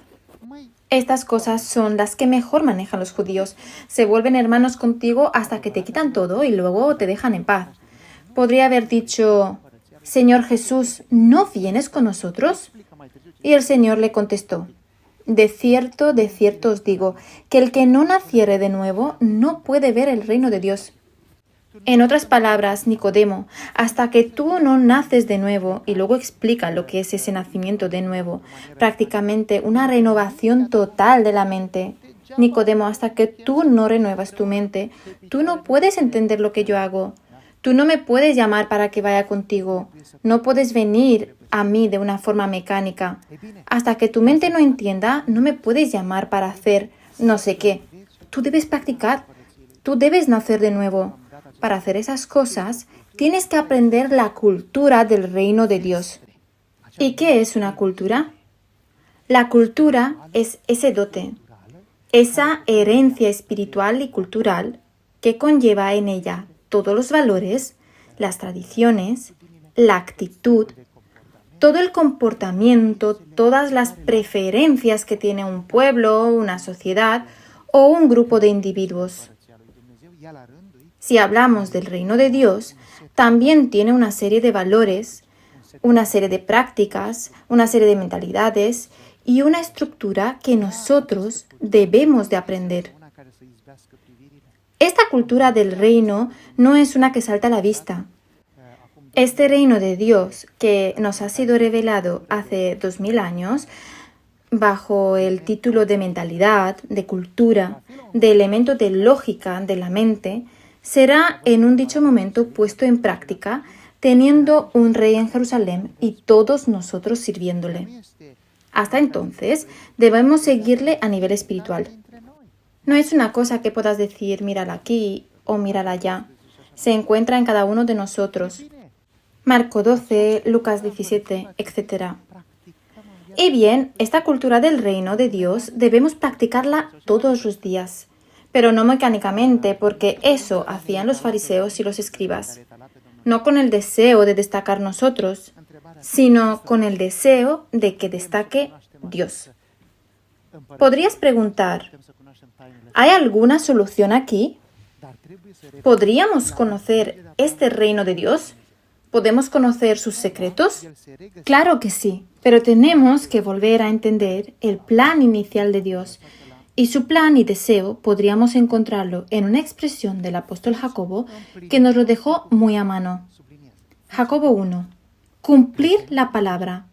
Estas cosas son las que mejor manejan los judíos. Se vuelven hermanos contigo hasta que te quitan todo y luego te dejan en paz. Podría haber dicho, Señor Jesús, ¿no vienes con nosotros? Y el Señor le contestó, de cierto os digo, que el que no naciere de nuevo no puede ver el reino de Dios. En otras palabras, Nicodemo, hasta que tú no naces de nuevo, y luego explica lo que es ese nacimiento de nuevo, prácticamente una renovación total de la mente. Nicodemo, hasta que tú no renuevas tu mente, tú no puedes entender lo que yo hago. Tú no me puedes llamar para que vaya contigo. No puedes venir a mí de una forma mecánica. Hasta que tu mente no entienda, no me puedes llamar para hacer no sé qué. Tú debes practicar. Tú debes nacer de nuevo. Para hacer esas cosas, tienes que aprender la cultura del reino de Dios. ¿Y qué es una cultura? La cultura es ese dote, esa herencia espiritual y cultural que conlleva en ella todos los valores, las tradiciones, la actitud, todo el comportamiento, todas las preferencias que tiene un pueblo, una sociedad o un grupo de individuos. Si hablamos del reino de Dios, también tiene una serie de valores, una serie de prácticas, una serie de mentalidades y una estructura que nosotros debemos de aprender. Esta cultura del reino no es una que salta a la vista. Este reino de Dios que nos ha sido revelado hace 2000 años, bajo el título de mentalidad, de cultura, de elemento de lógica de la mente, será en un dicho momento puesto en práctica, teniendo un rey en Jerusalén y todos nosotros sirviéndole. Hasta entonces, debemos seguirle a nivel espiritual. No es una cosa que puedas decir, mírala aquí o mírala allá. Se encuentra en cada uno de nosotros. Marco 12, Lucas 17, etc. Y bien, esta cultura del reino de Dios debemos practicarla todos los días. Pero no mecánicamente, porque eso hacían los fariseos y los escribas. No con el deseo de destacar nosotros, sino con el deseo de que destaque Dios. Podrías preguntar, ¿hay alguna solución aquí? ¿Podríamos conocer este reino de Dios? ¿Podemos conocer sus secretos? Claro que sí, pero tenemos que volver a entender el plan inicial de Dios. Y su plan y deseo podríamos encontrarlo en una expresión del apóstol Jacobo que nos lo dejó muy a mano. Jacobo 1. Cumplir la palabra.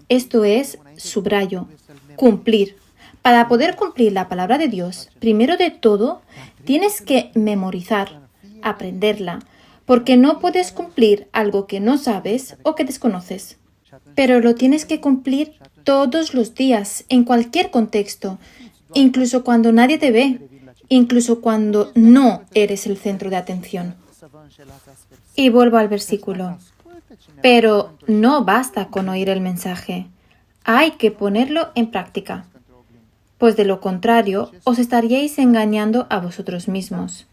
Esto es, subrayo, cumplir. Para poder cumplir la palabra de Dios, primero de todo, tienes que memorizar, aprenderla, porque no puedes cumplir algo que no sabes o que desconoces. Pero lo tienes que cumplir todos los días, en cualquier contexto, incluso cuando nadie te ve, incluso cuando no eres el centro de atención. Y vuelvo al versículo. Pero no basta con oír el mensaje. Hay que ponerlo en práctica. Pues de lo contrario, os estaríais engañando a vosotros mismos.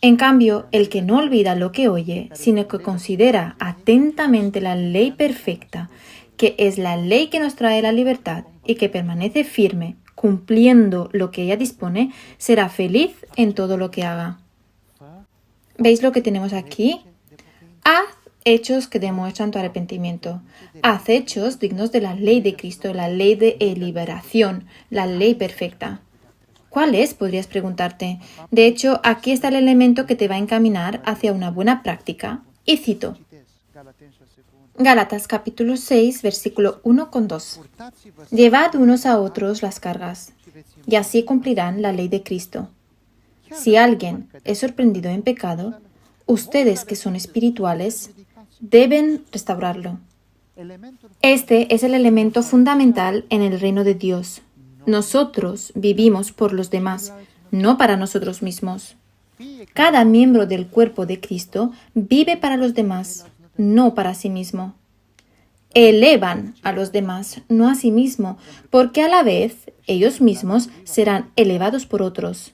En cambio, el que no olvida lo que oye, sino que considera atentamente la ley perfecta, que es la ley que nos trae la libertad y que permanece firme, cumpliendo lo que ella dispone, será feliz en todo lo que haga. ¿Veis lo que tenemos aquí? Haz hechos que demuestran tu arrepentimiento. Haz hechos dignos de la ley de Cristo, la ley de liberación, la ley perfecta. ¿Cuál es? Podrías preguntarte. De hecho, aquí está el elemento que te va a encaminar hacia una buena práctica. Y cito. Gálatas capítulo 6, versículo 1-2. Llevad unos a otros las cargas, y así cumplirán la ley de Cristo. Si alguien es sorprendido en pecado, ustedes que son espirituales deben restaurarlo. Este es el elemento fundamental en el reino de Dios. Nosotros vivimos por los demás, no para nosotros mismos. Cada miembro del cuerpo de Cristo vive para los demás, no para sí mismo. Elevan a los demás, no a sí mismo, porque a la vez ellos mismos serán elevados por otros.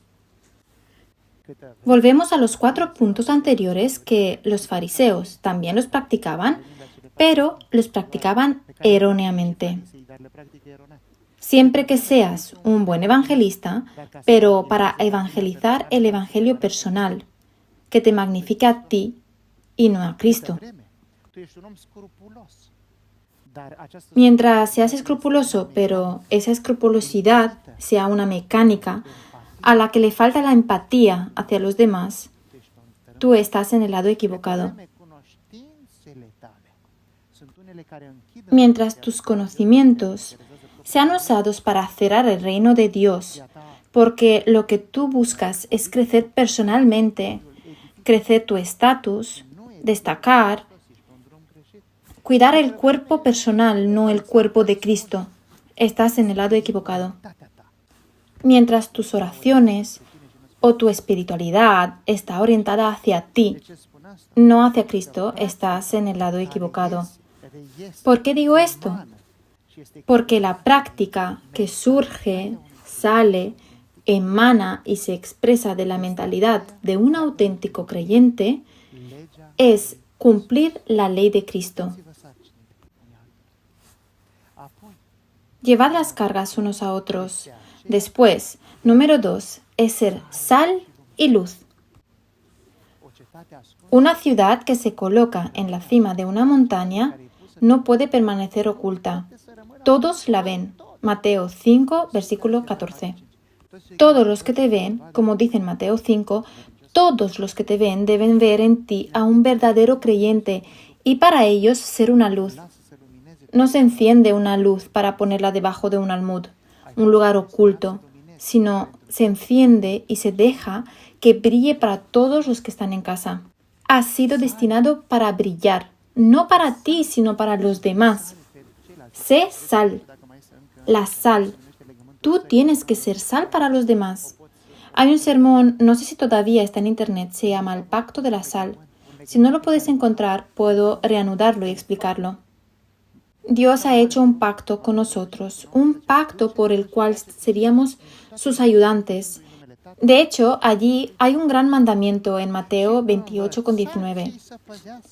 Volvemos a los 4 puntos anteriores que los fariseos también los practicaban, pero los practicaban erróneamente. Siempre que seas un buen evangelista, pero para evangelizar el evangelio personal, que te magnifique a ti y no a Cristo. Mientras seas escrupuloso, pero esa escrupulosidad sea una mecánica a la que le falta la empatía hacia los demás, tú estás en el lado equivocado. Mientras tus conocimientos sean usados para cerrar el reino de Dios, porque lo que tú buscas es crecer personalmente, crecer tu estatus, destacar, cuidar el cuerpo personal, no el cuerpo de Cristo. Estás en el lado equivocado. Mientras tus oraciones o tu espiritualidad está orientada hacia ti, no hacia Cristo, estás en el lado equivocado. ¿Por qué digo esto? Porque la práctica que surge, sale, emana y se expresa de la mentalidad de un auténtico creyente es cumplir la ley de Cristo. Llevad las cargas unos a otros. Después, número 2, es ser sal y luz. Una ciudad que se coloca en la cima de una montaña no puede permanecer oculta. Todos la ven. Mateo 5, versículo 14. Todos los que te ven, como dice en Mateo 5, todos los que te ven deben ver en ti a un verdadero creyente y para ellos ser una luz. No se enciende una luz para ponerla debajo de un almud, un lugar oculto, sino se enciende y se deja que brille para todos los que están en casa. Has sido destinado para brillar, no para ti, sino para los demás. Sé sal. La sal. Tú tienes que ser sal para los demás. Hay un sermón, no sé si todavía está en internet, se llama El Pacto de la Sal. Si no lo puedes encontrar, puedo reanudarlo y explicarlo. Dios ha hecho un pacto con nosotros, un pacto por el cual seríamos sus ayudantes. De hecho, allí hay un gran mandamiento en Mateo 28,19.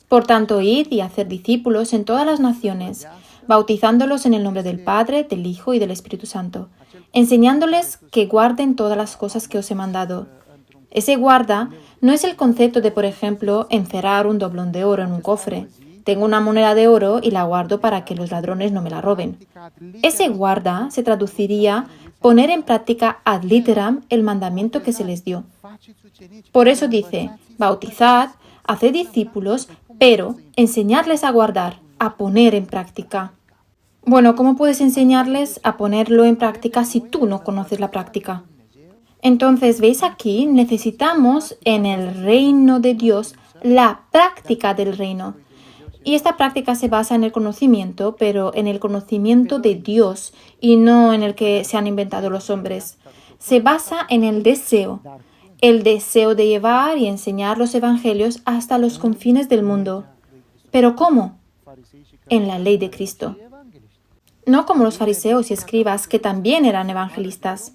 Por tanto, id y hacer discípulos en todas las naciones, bautizándolos en el nombre del Padre, del Hijo y del Espíritu Santo, enseñándoles que guarden todas las cosas que os he mandado. Ese guarda no es el concepto de, por ejemplo, encerrar un doblón de oro en un cofre. Tengo una moneda de oro y la guardo para que los ladrones no me la roben. Ese guarda se traduciría poner en práctica ad literam el mandamiento que se les dio. Por eso dice, bautizad, haced discípulos, pero enseñadles a guardar, a poner en práctica. Bueno, ¿cómo puedes enseñarles a ponerlo en práctica si tú no conoces la práctica? Entonces, ¿veis aquí? Necesitamos en el reino de Dios la práctica del reino. Y esta práctica se basa en el conocimiento, pero en el conocimiento de Dios y no en el que se han inventado los hombres. Se basa en el deseo de llevar y enseñar los evangelios hasta los confines del mundo. ¿Pero cómo? En la ley de Cristo. No como los fariseos y escribas, que también eran evangelistas.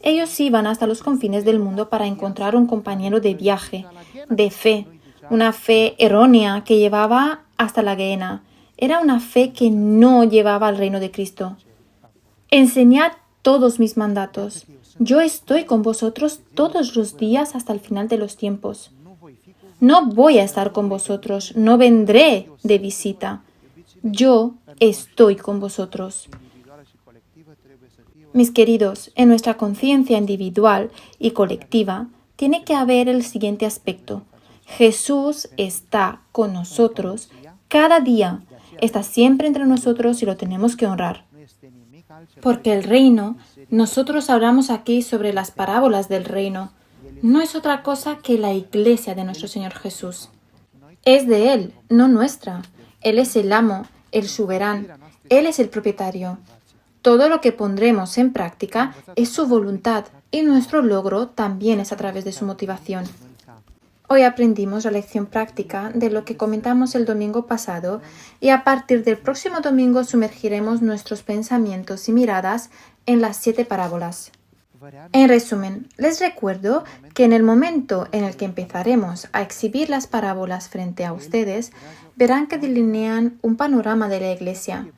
Ellos iban hasta los confines del mundo para encontrar un compañero de viaje, de fe, una fe errónea que llevaba hasta la gehenna. Era una fe que no llevaba al reino de Cristo. Enseñad todos mis mandatos. Yo estoy con vosotros todos los días hasta el final de los tiempos. No voy a estar con vosotros, no vendré de visita. Yo estoy con vosotros. Mis queridos, en nuestra conciencia individual y colectiva tiene que haber el siguiente aspecto. Jesús está con nosotros cada día está siempre entre nosotros y lo tenemos que honrar. Porque el reino, nosotros hablamos aquí sobre las parábolas del reino, no es otra cosa que la iglesia de nuestro Señor Jesús. Es de Él, no nuestra. Él es el amo, el soberano, Él es el propietario. Todo lo que pondremos en práctica es su voluntad y nuestro logro también es a través de su motivación. Hoy aprendimos la lección práctica de lo que comentamos el domingo pasado y a partir del próximo domingo sumergiremos nuestros pensamientos y miradas en las 7 parábolas. En resumen, les recuerdo que en el momento en el que empezaremos a exhibir las parábolas frente a ustedes, verán que delinean un panorama de la Iglesia.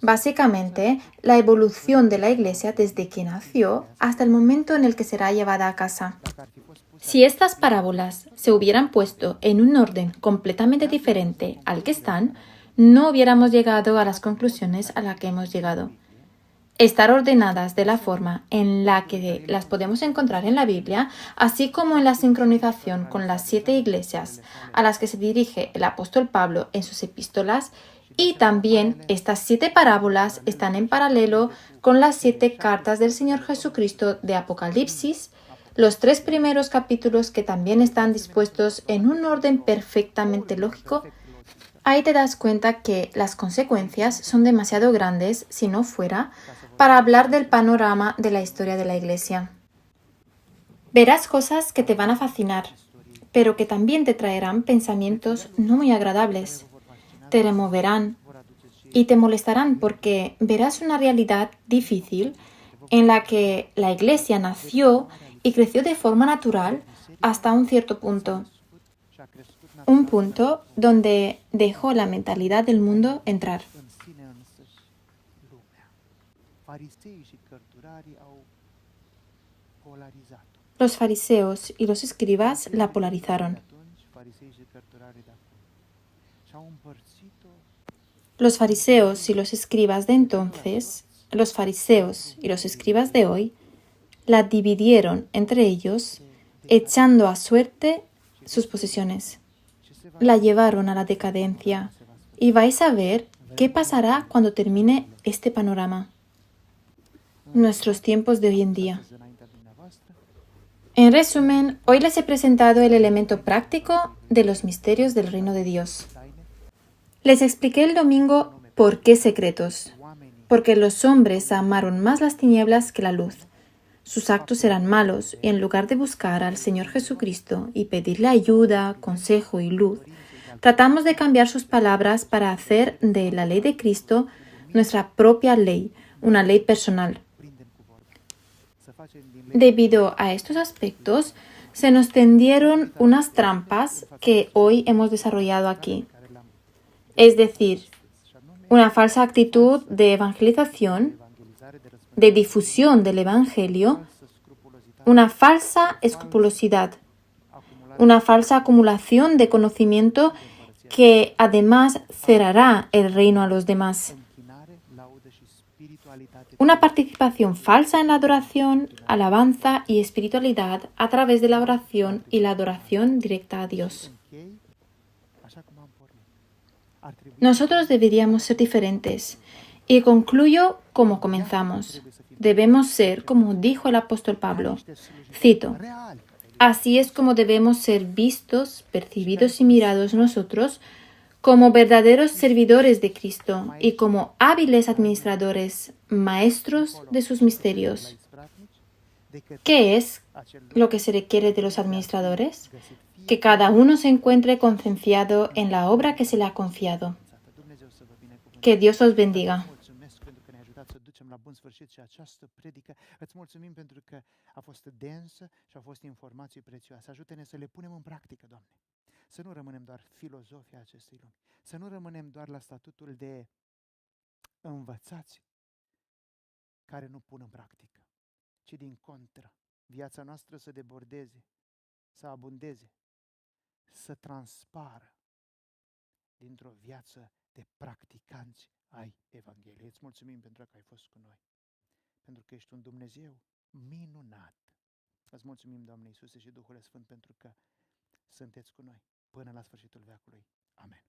Básicamente, la evolución de la Iglesia desde que nació hasta el momento en el que será llevada a casa. Si estas parábolas se hubieran puesto en un orden completamente diferente al que están, no hubiéramos llegado a las conclusiones a las que hemos llegado. Estar ordenadas de la forma en la que las podemos encontrar en la Biblia, así como en la sincronización con las 7 iglesias a las que se dirige el apóstol Pablo en sus epístolas, y también estas 7 parábolas están en paralelo con las 7 cartas del Señor Jesucristo de Apocalipsis, los 3 primeros capítulos que también están dispuestos en un orden perfectamente lógico. Ahí te das cuenta que las consecuencias son demasiado grandes, si no fuera, para hablar del panorama de la historia de la Iglesia. Verás cosas que te van a fascinar, pero que también te traerán pensamientos no muy agradables. Te removerán y te molestarán porque verás una realidad difícil en la que la Iglesia nació y creció de forma natural hasta un cierto punto. Un punto donde dejó la mentalidad del mundo entrar. Los fariseos y los escribas la polarizaron. Los fariseos y los escribas de entonces, los fariseos y los escribas de hoy, la dividieron entre ellos, echando a suerte sus posesiones. La llevaron a la decadencia y vais a ver qué pasará cuando termine este panorama. Nuestros tiempos de hoy en día. En resumen, hoy les he presentado el elemento práctico de los misterios del reino de Dios. Les expliqué el domingo por qué secretos. Porque los hombres amaron más las tinieblas que la luz. Sus actos eran malos y en lugar de buscar al Señor Jesucristo y pedirle ayuda, consejo y luz, tratamos de cambiar sus palabras para hacer de la ley de Cristo nuestra propia ley, una ley personal. Debido a estos aspectos, se nos tendieron unas trampas que hoy hemos desarrollado aquí. Es decir, una falsa actitud de evangelización, de difusión del Evangelio, una falsa escrupulosidad, una falsa acumulación de conocimiento que además cerrará el reino a los demás. Una participación falsa en la adoración, alabanza y espiritualidad a través de la oración y la adoración directa a Dios. Nosotros deberíamos ser diferentes. Y concluyo como comenzamos. Debemos ser como dijo el apóstol Pablo. Cito: así es como debemos ser vistos, percibidos y mirados nosotros como verdaderos servidores de Cristo y como hábiles administradores, maestros de sus misterios. ¿Qué es lo que se requiere de los administradores? Que cada uno se encuentre concienciado en la obra que se le ha confiado. Que Dios os bendiga. La bun sfârșit și această predică. Îți mulțumim pentru că a fost densă și au fost informații prețioase. Ajută-ne să le punem în practică, Doamne. Să nu rămânem doar filozofii acestei lumi. Să nu rămânem doar la statutul de învățați care nu pun în practică, ci din contră, viața noastră să debordeze, să abundeze, să transpară dintr-o viață de practicanți ai Evangheliei. Îți mulțumim pentru că ai fost cu noi, pentru că ești un Dumnezeu minunat. Îți mulțumim, Doamne Iisuse și Duhul Sfânt, pentru că sunteți cu noi până la sfârșitul veacului. Amen.